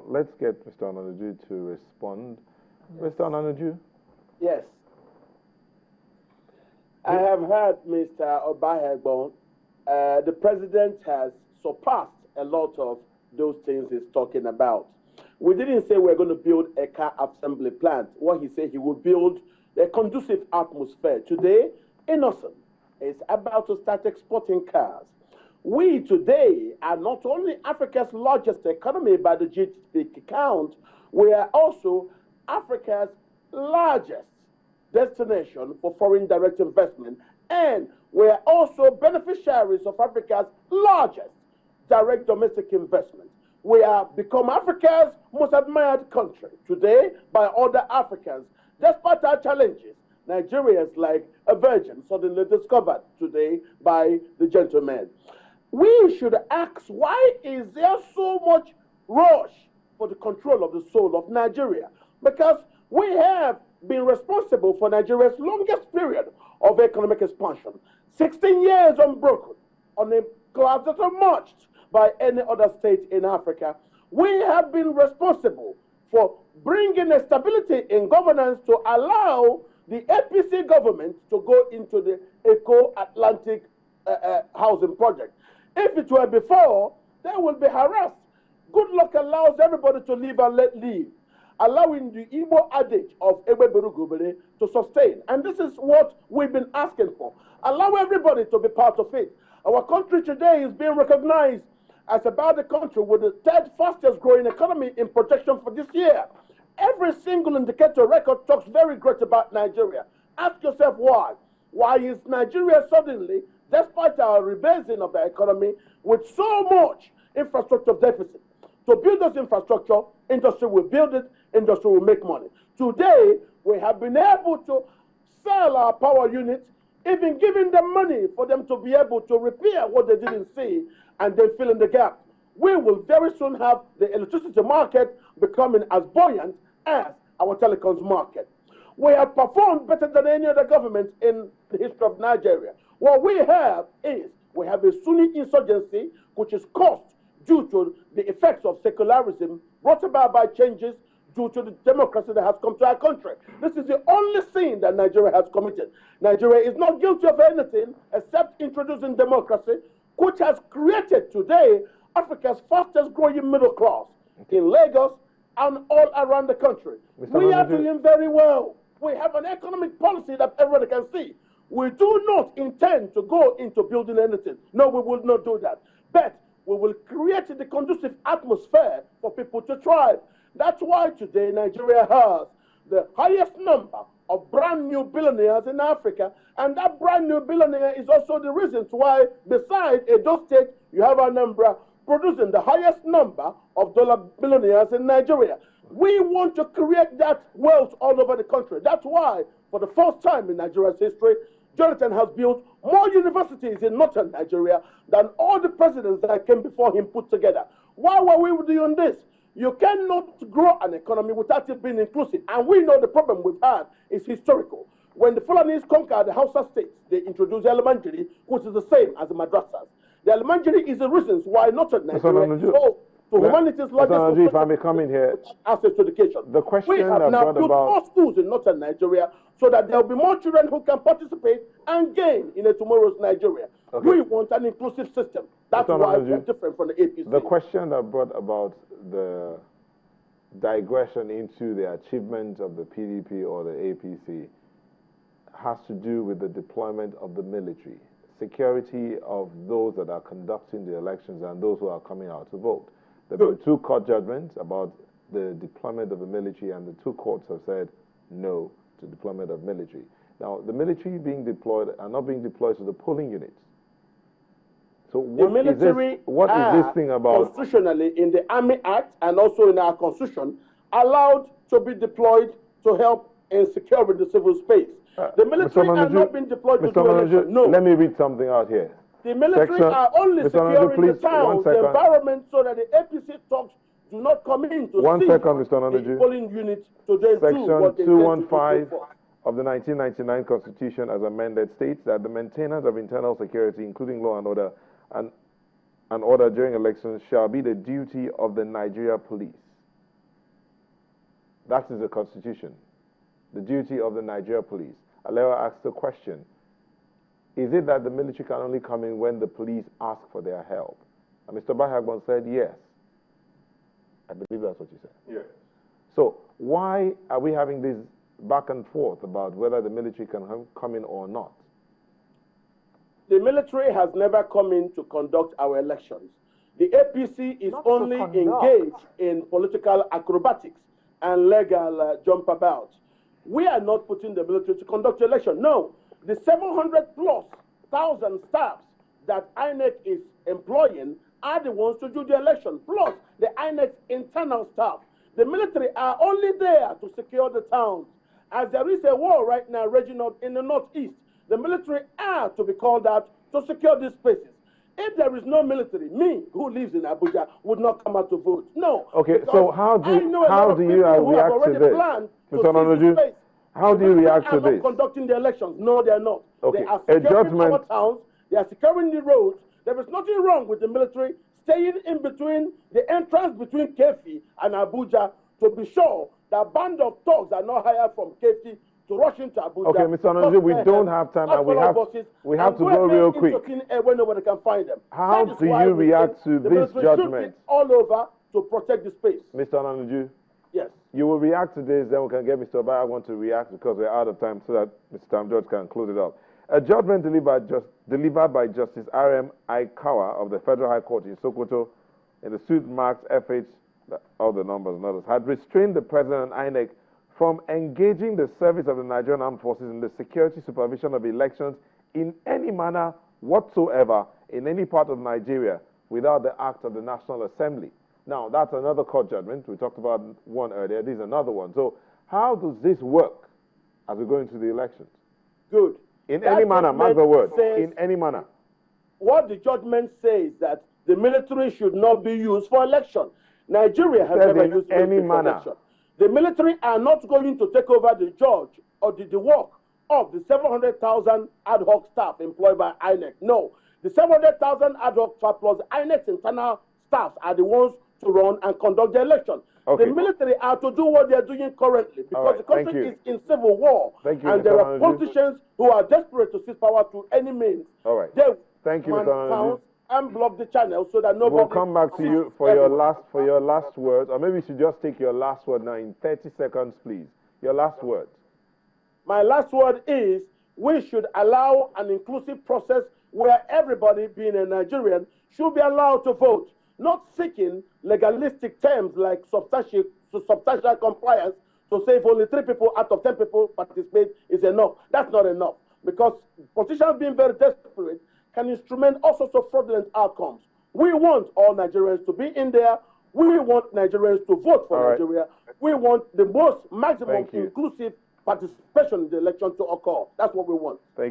let's get Mr. Ononuju to respond. Yes. Mr. Ononuju? Yes. I have heard Mr. Obahegbon. The president has surpassed a lot of those things he's talking about. We didn't say we're going to build a car assembly plant. What he said, he will build a conducive atmosphere. Today, Innocent is about to start exporting cars. We today are not only Africa's largest economy by the GDP count, we are also Africa's largest destination for foreign direct investment, and we are also beneficiaries of Africa's largest direct domestic investment. We have become Africa's most admired country today by other Africans. Despite our challenges, Nigeria is like a virgin suddenly discovered today by the gentleman. We should ask, why is there so much rush for the control of the soul of Nigeria? Because we have been responsible for Nigeria's longest period of economic expansion. 16 years unbroken, on a class that are matched by any other state in Africa. We have been responsible for bringing a stability in governance to allow the APC government to go into the Eco-Atlantic housing project. If it were before, they will be harassed. Good luck allows everybody to live and let live, allowing the Igbo adage of Ebe Berugubere to sustain. And this is what we've been asking for. Allow everybody to be part of it. Our country today is being recognized as about the country with the third fastest growing economy in projection for this year. Every single indicator record talks very great about Nigeria. Ask yourself why. Why is Nigeria suddenly, despite our rebasing of the economy, with so much infrastructure deficit? To build this infrastructure, industry will build it, industry will make money. Today, we have been able to sell our power units, even giving them money for them to be able to repair what they didn't see and then fill in the gap. We will very soon have the electricity market becoming as buoyant as our telecoms market. We have performed better than any other government in the history of Nigeria. What we have is, we have a Sunni insurgency, which is caused due to the effects of secularism brought about by changes due to the democracy that has come to our country. This is the only sin that Nigeria has committed. Nigeria is not guilty of anything except introducing democracy, which has created today Africa's fastest growing middle class in Lagos and all around the country. We are doing very well. We have an economic policy that everybody can see. We do not intend to go into building anything. No, we will not do that. But we will create the conducive atmosphere for people to thrive. That's why today Nigeria has the highest number of brand new billionaires in Africa, and that brand new billionaire is also the reason why, besides Edo State, you have Anambra producing the highest number of dollar billionaires in Nigeria. We want to create that wealth all over the country. That's why, for the first time in Nigeria's history, Jonathan has built more universities in northern Nigeria than all the presidents that came before him put together. Why were we doing this? You cannot grow an economy without it being inclusive. And we know the problem we've had is historical. When the Fulanese conquered the Hausa states, they introduced the elementary, which is the same as the madrasas. The elementary is the reasons why northern Nigeria is to humanities largest if I may come in here, access to education. The question we have now built more schools in northern Nigeria so that there will be more children who can participate and gain in a tomorrow's Nigeria. Okay. We want an inclusive system. That's why we're different from the APC. The question that brought about the digression into the achievement of the PDP or the APC has to do with the deployment of the military, security of those that are conducting the elections and those who are coming out to vote. There have been two court judgments about the deployment of the military, and the two courts have said no to deployment of military. Now, the military being deployed are not being deployed to the polling units. So what is this thing about? Constitutionally, in the Army Act and also in our Constitution, allowed to be deployed to help in securing the civil space. The military are not being deployed to do election. No. Let me read something out here. The military are only securing the town, the environment, so that the APC talks do not come in to see the polling units today Section do what they 215 of the 1999 Constitution as amended states that the maintenance of internal security, including law and order during elections, shall be the duty of the Nigeria Police. That is the constitution. The duty of the Nigeria police. Alewa asked the question, is it that the military can only come in when the police ask for their help? And Mr. Bahagban said yes. I believe that's what you said. Yes. So why are we having this back and forth about whether the military can come in or not? The military has never come in to conduct our elections. The APC is only engaged in political acrobatics and legal jump about. We are not putting the military to conduct the election. No, the 700,000+ staffs that INEC is employing are the ones to do the election, plus the INEC's internal staff. The military are only there to secure the towns. As there is a war right now raging out in the northeast, the military are to be called out to secure these spaces. If there is no military, me, who lives in Abuja, would not come out to vote. No. Okay, so how do you react to this? Mr. Ononuju, how do you react to this? They are not conducting the elections. No, they are not. Okay. They are securing our towns. They are securing the roads. There is nothing wrong with the military staying in between the entrance between Kefi and Abuja to be sure that band of thugs are not hired from Kefi to rush into Abuja. Okay, Mr. Ononuju, we don't have time and we have to go real quick. Where nobody can find them. How do you react to this judgment? All over to protect the space. Mr. Ononuju? Yes. You will react to this, then we can get Mr. Obaya to react because we're out of time so that Mr. Tam George can close it up. A judgment delivered by Justice R.M. Aikawa of the Federal High Court in Sokoto in the suit marked FH, all the numbers and others, had restrained the President and INEC from engaging the service of the Nigerian Armed Forces in the security supervision of elections in any manner whatsoever in any part of Nigeria without the act of the National Assembly. Now, that's another court judgment. We talked about one earlier. This is another one. So how does this work as we go into the elections? Good. In any manner, mark the word, in any manner. What the judgment says that the military should not be used for election. Nigeria has never used military for election. The military are not going to take over the judge or the work of the 700,000 ad hoc staff employed by INEC. No. The 700,000 ad hoc staff plus INEC's internal staff are the ones to run and conduct the election. Okay. The military are to do what they are doing currently because the country is in civil war. And there are politicians who are desperate to seize power through any means. All right. Thank you, Mr. Ononuju. And block the channel so that nobody... We'll come back to you for your last words, or maybe you should just take your last word now in 30 seconds, please. Your last word. My last word is we should allow an inclusive process where everybody, being a Nigerian, should be allowed to vote, not seeking legalistic terms like substantial compliance to say if only 3 people out of 10 people participate is enough. That's not enough because politicians being very desperate can instrument all sorts of fraudulent outcomes. We want all Nigerians to be in there. We want Nigerians to vote for Nigeria. We want the maximum inclusive participation in the election to occur. That's what we want. Thank you.